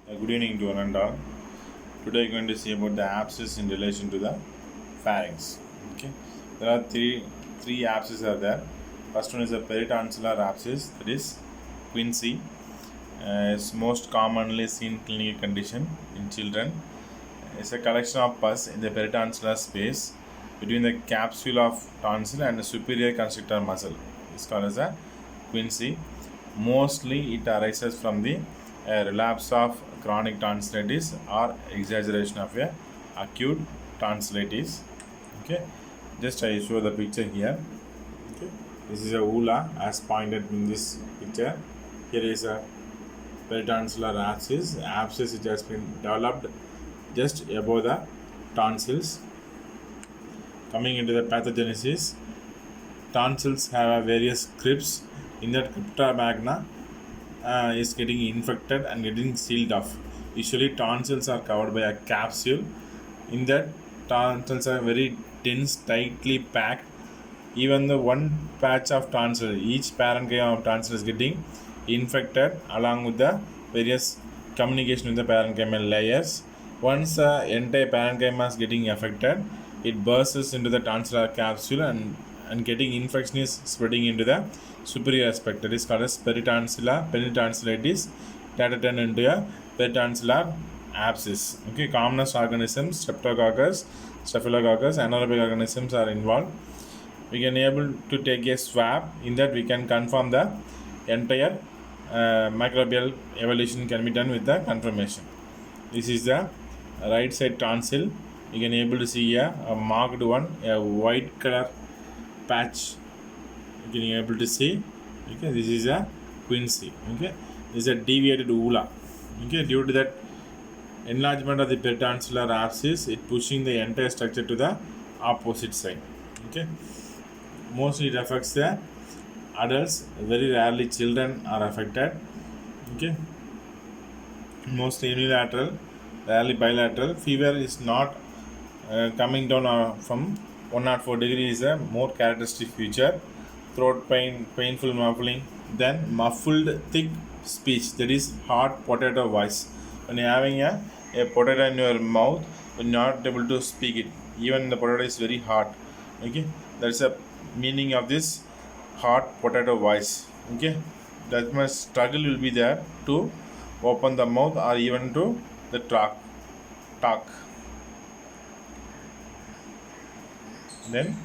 Good evening to one and all. Today, we are going to see about the abscess in relation to the pharynx. Okay, there are three abscesses are there. First one is the peritonsillar abscess, that is quinsy. It's most commonly seen clinical condition in children. It's a collection of pus in the peritonsillar space between the capsule of tonsil and the superior constrictor muscle. It's called as a quinsy. Mostly it arises from the relapse of chronic tonsillitis or exaggeration of a acute tonsillitis. Okay, just I show the picture here. Okay, this is a ula as pointed in this picture. Here is a peritonsillar abscess which has been developed just above the tonsils. Coming into the pathogenesis, tonsils have various crypts. In that crypta magna is getting infected and getting sealed off. Usually tonsils are covered by a capsule. In that, tonsils are very dense, tightly packed. Even the one patch of tonsil, each parenchyma of tonsil is getting infected along with the various communication with the parenchymal layers. Once the entire parenchyma is getting affected, it bursts into the tonsillar capsule and getting infection is spreading into the superior aspect, that is called as peritonsillitis, that turn into a peritonsillar abscess. Okay, commonest organisms, streptococcus, staphylococcus, anaerobic organisms are involved. We can able to take a swab. In that we can confirm the entire microbial evolution can be done with the confirmation. This is the right side tonsil. You can able to see a marked one, a white color patch. You can able to see. Okay, this is a quinsy. Okay, this is a deviated ula. Okay, due to that enlargement of the peritonsillar abscess, it pushing the entire structure to the opposite side. Okay, mostly it affects the adults. Very rarely children are affected. Okay, mostly unilateral, rarely bilateral. Fever is not coming down from 104 degrees is a more characteristic feature. Throat pain, painful muffling, then muffled thick speech, that is hard potato voice. When you're having a potato in your mouth, you're not able to speak it. Even the potato is very hard. Okay, that's a meaning of this hard potato voice. Okay, that much struggle will be there to open the mouth or even to the talk. Then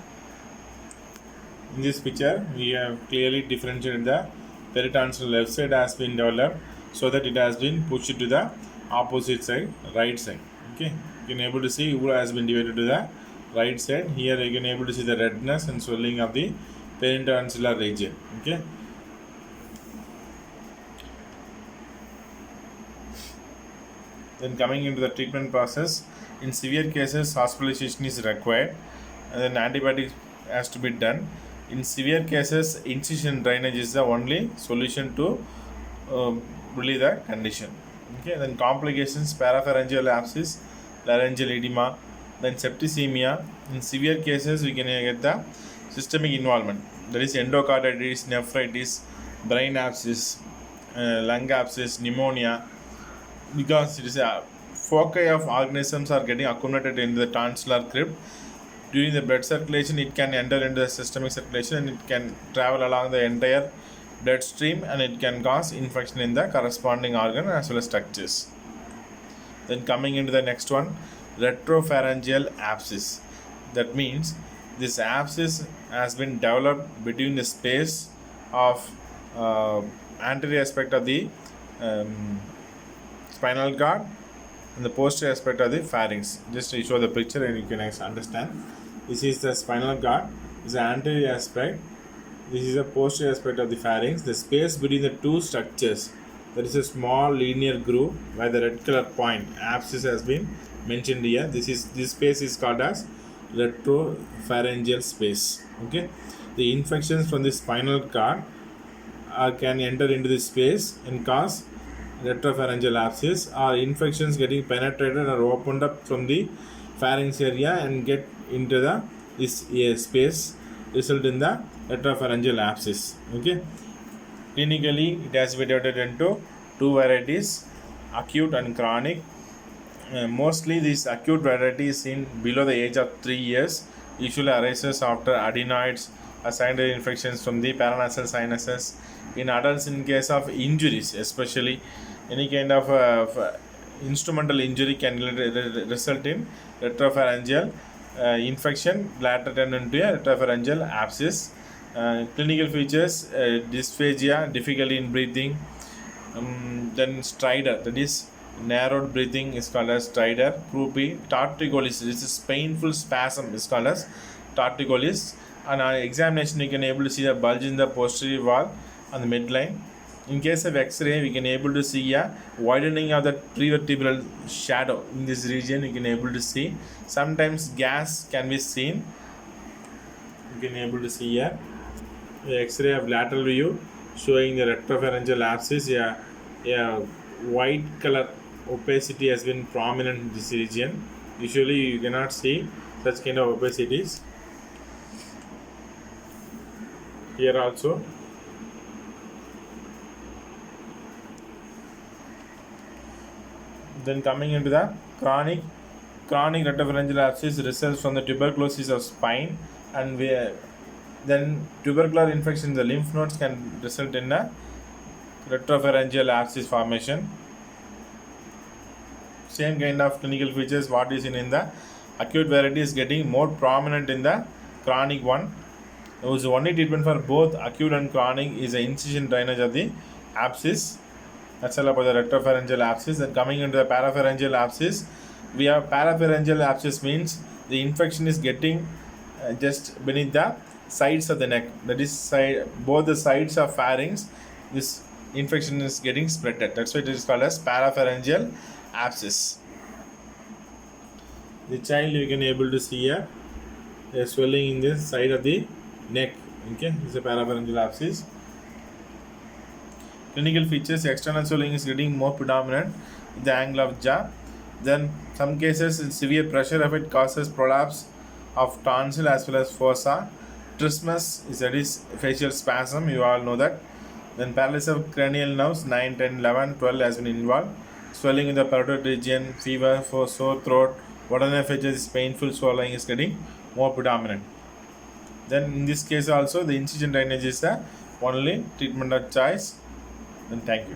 in this picture we have clearly differentiated the peritonsil left side has been developed so that it has been pushed to the opposite side, right side. Okay, you can able to see ula has been divided to the right side. Here you can able to see the redness and swelling of the peritonsillar region. Okay, then coming into the treatment process, in severe cases hospitalization is required and then antibiotics has to be done. In severe cases, incision drainage is the only solution to relieve the condition. Okay, then complications, parapharyngeal abscess, laryngeal edema, then septicemia. In severe cases, we can get the systemic involvement, that is endocarditis, nephritis, brain abscess, lung abscess, pneumonia, because it is a foci of organisms are getting accumulated in the tonsillar crypt. During the blood circulation, it can enter into the systemic circulation and it can travel along the entire bloodstream and it can cause infection in the corresponding organ as well as structures. Then coming into the next one, retropharyngeal abscess. That means this abscess has been developed between the space of anterior aspect of the spinal cord and the posterior aspect of the pharynx. Just to show the picture and you can understand. This is the spinal cord, this is the anterior aspect, this is the posterior aspect of the pharynx. The space between the two structures, there is a small linear groove where the red color point abscess has been mentioned here. This space is called as retropharyngeal space. Okay, the infections from the spinal cord can enter into this space and cause retropharyngeal abscess, or infections getting penetrated or opened up from the pharynx area and get into the this space result in the retropharyngeal abscess. Okay, clinically it has been divided into two varieties. acute and chronic. Mostly this acute variety is seen below the age of 3 years, usually arises after adenoids or secondary infections from the paranasal sinuses. In adults, in case of injuries, especially any kind of instrumental injury can result in retropharyngeal infection, later turn into a retropharyngeal abscess. Clinical features: dysphagia, difficulty in breathing, then stridor, that is narrowed breathing is called as stridor. Croupi, torticollis, this is painful spasm is called as torticollis. On examination you can able to see a bulge in the posterior wall on the midline. In case of X-ray we can able to see a widening of the prevertebral shadow in this region. You can able to see sometimes gas can be seen. You can able to see a X-ray of lateral view showing the retropharyngeal abscess. A white color opacity has been prominent in this region. Usually you cannot see such kind of opacities. Here also. Then coming into the chronic retropharyngeal abscess results from the tuberculosis of spine, and then tubercular infection in the lymph nodes can result in a retropharyngeal abscess formation. Same kind of clinical features what is in the acute variety is getting more prominent in the chronic one. The only treatment for both acute and chronic is the incision drainage of the abscess. That's all about the retropharyngeal abscess. Then coming into the parapharyngeal abscess, we have parapharyngeal abscess means the infection is getting just beneath the sides of the neck. That is both the sides of pharynx. This infection is getting spreaded. That's why it is called as parapharyngeal abscess. The child, you can able to see a swelling in the side of the neck. Okay, this is a parapharyngeal abscess. Clinical features: external swelling is getting more predominant in the angle of jaw. Then some cases severe pressure effect causes prolapse of tonsil as well as fossa. Trismus is facial spasm, you all know that. Then paralysis of cranial nerves 9, 10, 11, 12 has been involved. Swelling in the parotid region, fever, for sore throat, whatever features is painful swallowing is getting more predominant. Then in this case also the incision drainage is the only treatment of choice. Then thank you.